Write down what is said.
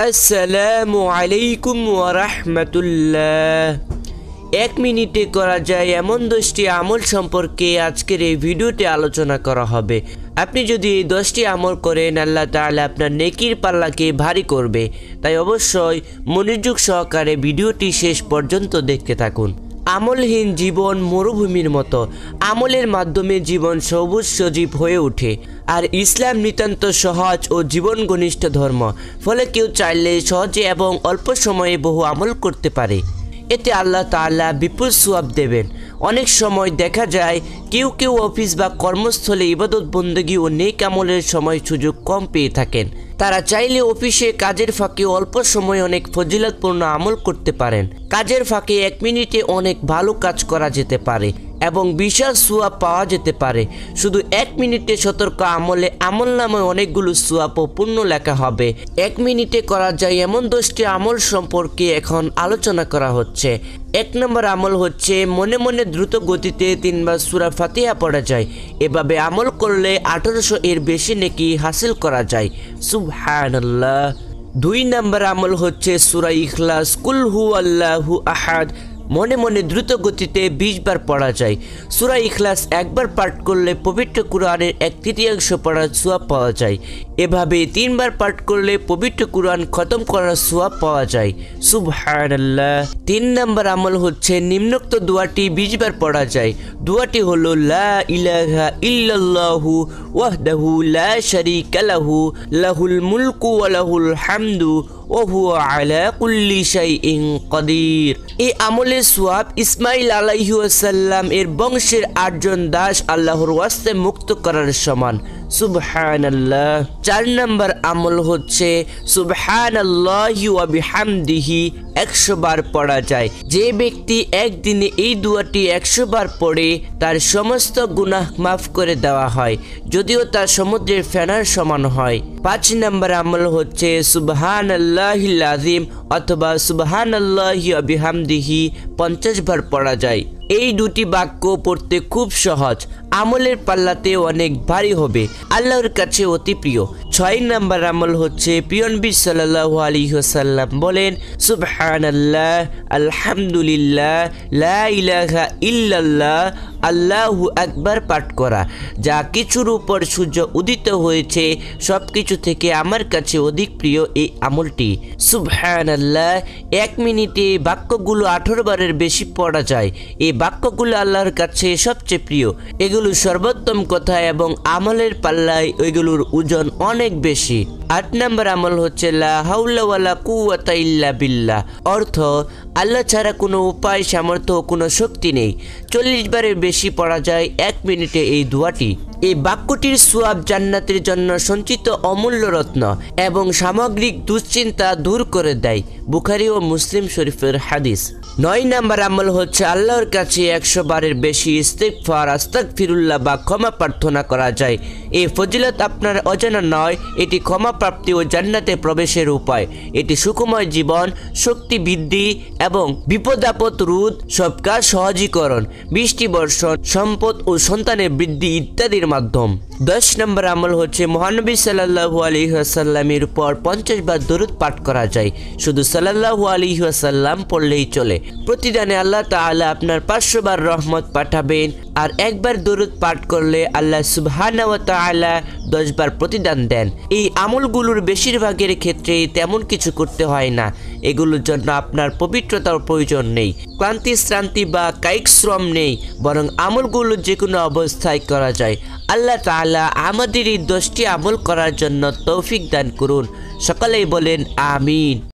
আসসালামু আলাইকুম ওয়া রাহমাতুল্লাহ। 1 মিনিটে করা যায় এমন 10টি আমল সম্পর্কে আজকের এই ভিডিওতে আলোচনা করা হবে। আপনি যদি এই 10টি আমল করেন, আল্লাহ তাআলা আপনার নেকির পাল্লাকে ভারী করবে। তাই অবশ্যই মনোযোগ সহকারে ভিডিওটি শেষ পর্যন্ত দেখতে থাকুন। আমলহীন জীবন মরুভূমির মতো। আমলের মাধ্যমে জীবন সবুজ সজীব হয়ে ওঠে। আর ইসলাম নিতান্ত সহজ ও জীবন ঘনিষ্ঠ ধর্ম, ফলে কেউ চাইলে সহজে এবং অল্প সময়ে বহু আমল করতে পারে। এতে আল্লাহ তাআলা বিপুল সওয়াব দেবেন। অনেক সময় দেখা যায় কেউ অফিস বা কর্মস্থলে ইবাদত বন্দেগী ও নেক আমলের সময় সুযোগ কম পেয়ে থাকেন। তারা চাইলে অফিসে কাজের ফাঁকে অল্প সময় অনেক ফজিলতপূর্ণ আমল করতে পারেন। কাজের ফাঁকে 1 মিনিটে অনেক ভালো কাজ করা যেতে পারে এবং বিশাল সওয়াব পাওয়া যেতে পারে। শুধু 1 মিনিটে সতর্ক আমলে আমলনামায় অনেকগুলো সওয়াব ও পুণ্য লেখা হবে। 1 মিনিটে করা যায় এমন 10টি আমল সম্পর্কে এখন আলোচনা করা হচ্ছে। 1 নম্বর আমল হচ্ছে মনে মনে দ্রুত গতিতে 3 বার সূরা ফাতিহা পড়া যায়। এভাবে আমল করলে 1800 এর বেশি নেকি হাসিল করা যায়। সুবহানাল্লাহ। 2 নম্বর আমল হচ্ছে সূরা ইখলাস কুল হুয়াল্লাহু আহাদ মনে মনে দ্রুত গতিতে 20 বার পড়া যায়। সূরা ইখলাস একবার পাঠ করলে পবিত্র কুরআনের 1/3 পড়ার সওয়াব পাওয়া যায়। এভাবে 3 বার পাঠ করলে পবিত্র কুরআন খতম করার সওয়াব পাওয়া যায়। সুবহানাল্লাহ। 3 নম্বর আমল হচ্ছে নিম্নোক্ত দোয়াটি 20 বার পড়া যায়। দোয়াটি হলো লা ইলাহা ইল্লাল্লাহু ওয়াহদাহু লা শারীকা লাহু লাহুল মুলকু ওয়া লাহুল হামদু ওয়া হুয়া আলা কুল্লি শাইইন কাদির। এই আমলের সওয়াব ইসমাঈল আলাইহিস সালাম এর বংশের 8 জন দাস আল্লাহর ওয়াস্তে মুক্ত করার সমান। সুবহানাল্লাহ। 4 নম্বর আমল হচ্ছে সুবহানাল্লাহি ওয়া বিহামদিহি 100 বার পড়া যায়। যে ব্যক্তি একদিনে এই দোয়াটি 100 বার পড়ে তার সমস্ত গুনাহ মাফ করে দেওয়া হয়, যদিও তা সমুদ্রের ফেনার সমান হয়। 5 নম্বর আমল হচ্ছে সুবহানাল্লাহিল আযীম অথবা সুবহানাল্লাহি ওয়া বিহামদিহি 50 বার পড়া যায়। এই দুটি বাক্য পড়তে খুব সহজ, আমলের পাল্লাতে অনেক ভারী হবে, আল্লাহর কাছে অতি প্রিয়। 6 নম্বর আমল হচ্ছে প্রিয় নবী সাল্লাল্লাহু আলাইহি ওয়াসাল্লাম বলেন সুবহানাল্লাহ আলহামদুলিল্লাহ লা ইলাহা ইল্লাল্লাহ আল্লাহু আকবার পাঠ করা। যা কিছুর উপর সূর্য উদিত হয়েছে সবকিছু থেকে আমার কাছে অধিক প্রিয় এই আমলটি। সুবহানাল্লাহ। 1 মিনিটে বাক্যগুলো 18 বারের বেশি পড়া যায়। এই বাক্যগুলো আল্লাহর কাছে সবচেয়ে প্রিয়। এগুলো সর্বোত্তম কথা এবং আমলের পাল্লায় এগুলোর ওজন অনেক বেশি। 8 নম্বর আমল হচ্ছে লা হাওলা ওয়ালা কুওয়াতা ইল্লা বিল্লাহ। অর্থ আল্লাহ ছাড়া কোনো উপায়, সামর্থ্য ও কোনো শক্তি নেই। 40 বারের বেশি পড়া যায় 1 মিনিটে এই দোয়াটি। এই বাক্যটির সওয়াব জান্নাতের জন্য সঞ্চিত অমূল্য রত্ন এবং সামগ্রিক দুশ্চিন্তা দূর করে দেয়। বুখারী ও মুসলিম শরীফের হাদিস। 9 নম্বর আমল হচ্ছে আল্লাহর কাছে 100 বারের বেশি ইস্তিগফার আস্তাগফিরুল্লাহ বা ক্ষমা প্রার্থনা করা যায়। এই ফজিলত আপনার অজানা নয়, এটি ক্ষমা প্রাপ্তি ও জান্নাতে প্রবেশের উপায়। এটি সুখময় জীবন, শক্তি বৃদ্ধি এবং বিপদ আপদ রোধ, সব কাজ সহজীকরণ, বৃষ্টি বর্ষণ, সম্পদ ও সন্তানের বৃদ্ধি ইত্যাদির মাধ্যম। 10 নম্বর আমল হচ্ছে মহানবী সাল্লাল্লাহু আলাইহি ওয়াসাল্লামের উপর 50 বার দরুদ পাঠ করা যায়। শুধু সাল্লাল্লাহু আলাইহি ওয়াসাল্লাম পড়লেই চলে। প্রতিদিনে আল্লাহ তাআলা আপনার 500 বার রহমত পাঠাবেন। আর একবার দরুদ পাঠ করলে আল্লাহ সুবহানাহু ওয়া তাআলা 10 বার প্রতিদান দেন। এই আমলগুলোর বেশিরভাগের ক্ষেত্রে তেমন কিছু করতে হয় না। এগুলোর জন্য আপনার পবিত্রতার প্রয়োজন নেই, ক্লান্তি শ্রান্তি বা কায়িক শ্রম নেই, বরং আমলগুলো যে কোনো অবস্থায় করা যায়। আল্লাহ তাআলা আমাদের এই 10টি আমল করার জন্য তৌফিক দান করুন। সকলেই বলেন আমিন।